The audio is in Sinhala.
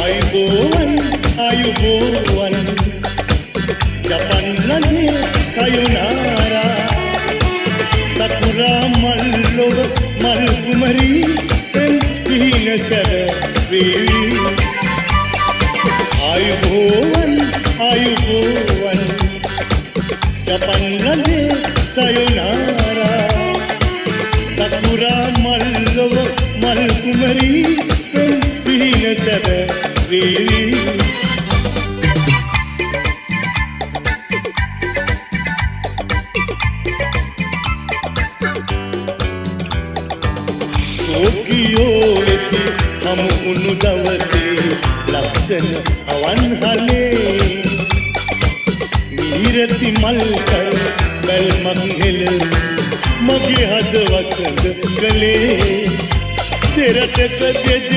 ආයුබෝවන් ජපන් ලඳේ සයුනාරා සකුරා මල්ලොව මල් කුමරී පෙම් සිහින සැබවී ආයුබෝවන් ජපන් ලඳේ සයුනාරා සකුරා මල්ලොව මල් කුමරී පෙම් සිහින සැබවී टोकियो වෙති හමු වුණු දවසේ ලස්සන අවන්හලේ මිහිරති මල්කල් බැල්මක් හෙළ මගේ හදවත කලේ දෙරටක දෙදෙන